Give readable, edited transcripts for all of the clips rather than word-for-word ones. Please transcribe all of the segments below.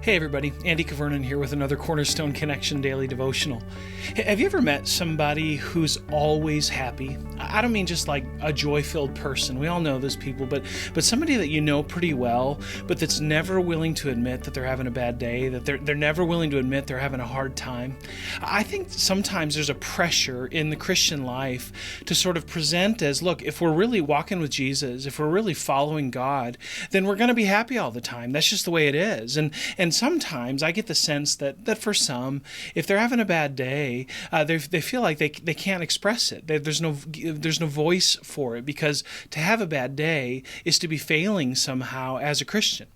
Hey everybody, Andy Kvernen here with another Cornerstone Connection Daily Devotional. Have you ever met somebody who's always happy? I don't mean just like a joy-filled person. We all know those people, but somebody that you know pretty well, but that's never willing to admit that they're having a bad day, that they're never willing to admit they're having a hard time. I think sometimes there's a pressure in the Christian life to sort of present as, look, if we're really walking with Jesus, if we're really following God, then we're going to be happy all the time. That's just the way it is. And sometimes I get the sense that for some, if they're having a bad day, they feel like they can't express it. There's no voice for it, because to have a bad day is to be failing somehow as a Christian.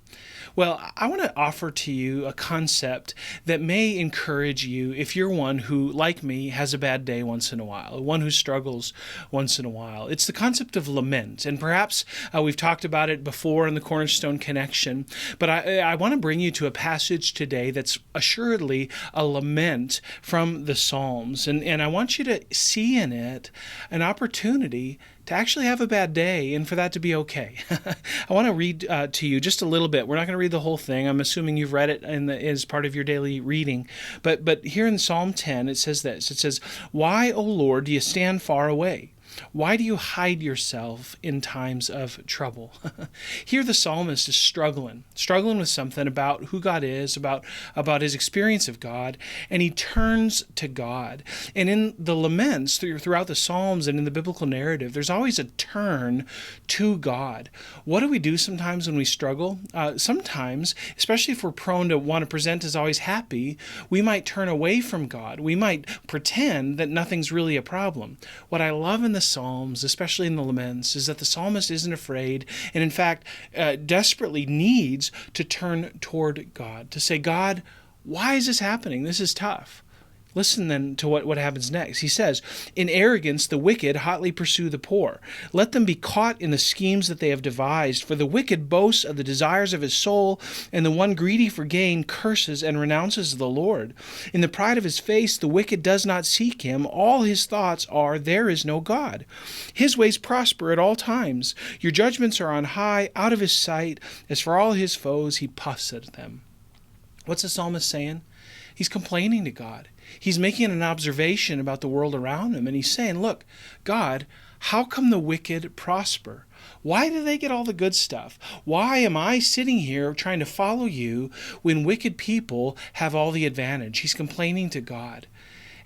Well, I want to offer to you a concept that may encourage you if you're one who, like me, has a bad day once in a while, one who struggles once in a while. It's the concept of lament, and perhaps we've talked about it before in the Cornerstone Connection, but I want to bring you to a passage today that's assuredly a lament from the Psalms, and I want you to see in it an opportunity to actually have a bad day and for that to be okay. I want to read to you just a little bit. We're not going to read the whole thing. I'm assuming you've read it as part of your daily reading. But here in Psalm 10, it says this. It says, "Why, O Lord, do you stand far away? Why do you hide yourself in times of trouble?" Here the psalmist is struggling with something about who God is, about his experience of God, and he turns to God. And in the laments throughout the Psalms and in the biblical narrative, there's always a turn to God. What do we do sometimes when we struggle? Sometimes, especially if we're prone to want to present as always happy, we might turn away from God. We might pretend that nothing's really a problem. What I love in the Psalms, especially in the laments, is that the psalmist isn't afraid and in fact desperately needs to turn toward God, to say, God, why is this happening? This is tough. Listen then to what happens next. He says, "In arrogance the wicked hotly pursue the poor. Let them be caught in the schemes that they have devised. For the wicked boasts of the desires of his soul, and the one greedy for gain curses and renounces the Lord. In the pride of his face the wicked does not seek him. All his thoughts are, there is no God. His ways prosper at all times. Your judgments are on high, out of his sight. As for all his foes, he puffs at them." What's the psalmist saying? He's complaining to God. He's making an observation about the world around him, and he's saying, look, God, how come the wicked prosper? Why do they get all the good stuff? Why am I sitting here trying to follow you when wicked people have all the advantage? He's complaining to God.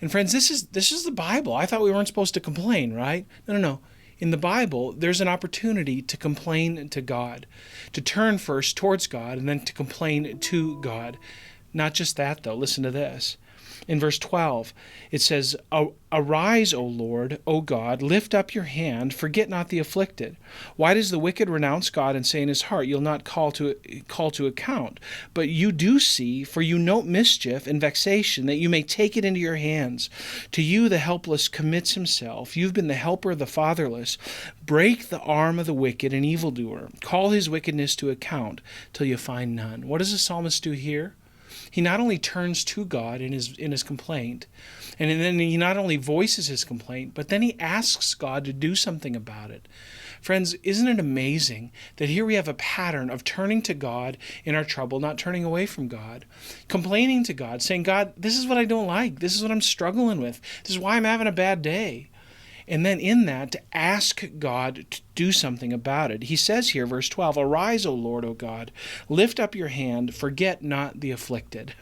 And friends, this is the Bible. I thought we weren't supposed to complain, right? No. In the Bible, there's an opportunity to complain to God, to turn first towards God and then to complain to God. Not just that, though. Listen to this. In verse 12, it says, "Arise, O Lord, O God, lift up your hand, forget not the afflicted. Why does the wicked renounce God and say in his heart, you'll not call to account? But you do see, for you note mischief and vexation, that you may take it into your hands. To you the helpless commits himself. You've been the helper of the fatherless. Break the arm of the wicked and evildoer. Call his wickedness to account till you find none." What does the psalmist do here? He not only turns to God in his complaint, and then he not only voices his complaint, but then he asks God to do something about it. Friends, isn't it amazing that here we have a pattern of turning to God in our trouble, not turning away from God, complaining to God, saying, God, this is what I don't like. This is what I'm struggling with. This is why I'm having a bad day. And then in that, to ask God to do something about it. He says here, verse 12, "Arise, O Lord, O God, lift up your hand, forget not the afflicted."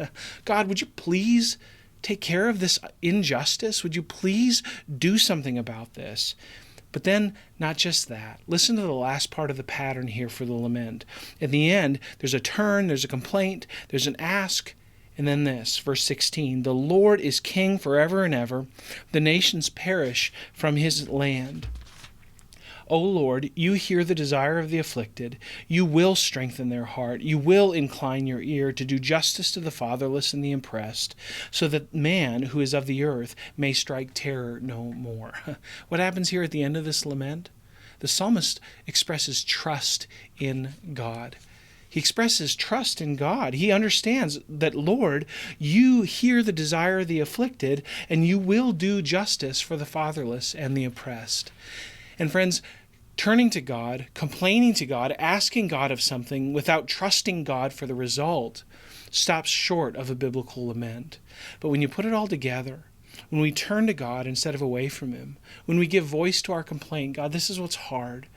God, would you please take care of this injustice? Would you please do something about this? But then, not just that. Listen to the last part of the pattern here for the lament. At the end, there's a turn, there's a complaint, there's an ask, and then this, verse 16, "The Lord is king forever and ever. The nations perish from his land. O Lord, you hear the desire of the afflicted. You will strengthen their heart. You will incline your ear to do justice to the fatherless and the oppressed, so that man who is of the earth may strike terror no more." What happens here at the end of this lament? The psalmist expresses trust in God. He expresses trust in God. He understands that, Lord, you hear the desire of the afflicted, and you will do justice for the fatherless and the oppressed. And friends, Turning to God, complaining to God, asking God of something without trusting God for the result stops short of a biblical lament. But when you put it all together, when we turn to God instead of away from Him, when we give voice to our complaint, God, this is what's hard,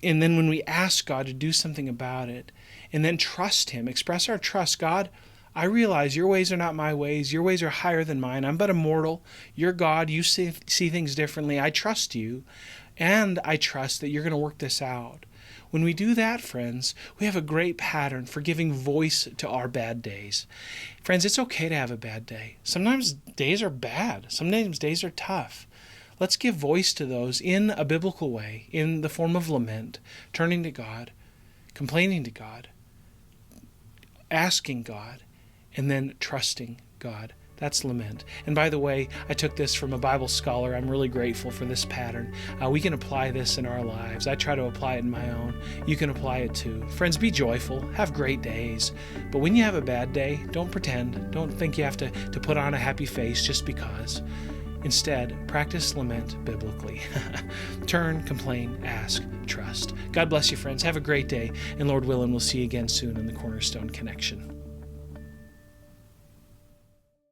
and then when we ask God to do something about it, and then trust Him, express our trust, God, I realize your ways are not my ways. Your ways are higher than mine. I'm but a mortal. You're God. You see things differently. I trust you, and I trust that you're going to work this out. When we do that, friends, we have a great pattern for giving voice to our bad days. Friends, it's okay to have a bad day. Sometimes days are bad. Sometimes days are tough. Let's give voice to those in a biblical way, in the form of lament, turning to God, complaining to God, asking God, and then trusting God. That's lament. And by the way, I took this from a Bible scholar. I'm really grateful for this pattern. We can apply this in our lives. I try to apply it in my own. You can apply it too. Friends, be joyful. Have great days. But when you have a bad day, don't pretend. Don't think you have to put on a happy face just because. Instead, practice lament biblically. Turn, complain, ask, trust. God bless you, friends. Have a great day. And Lord willing, we'll see you again soon in the Cornerstone Connection.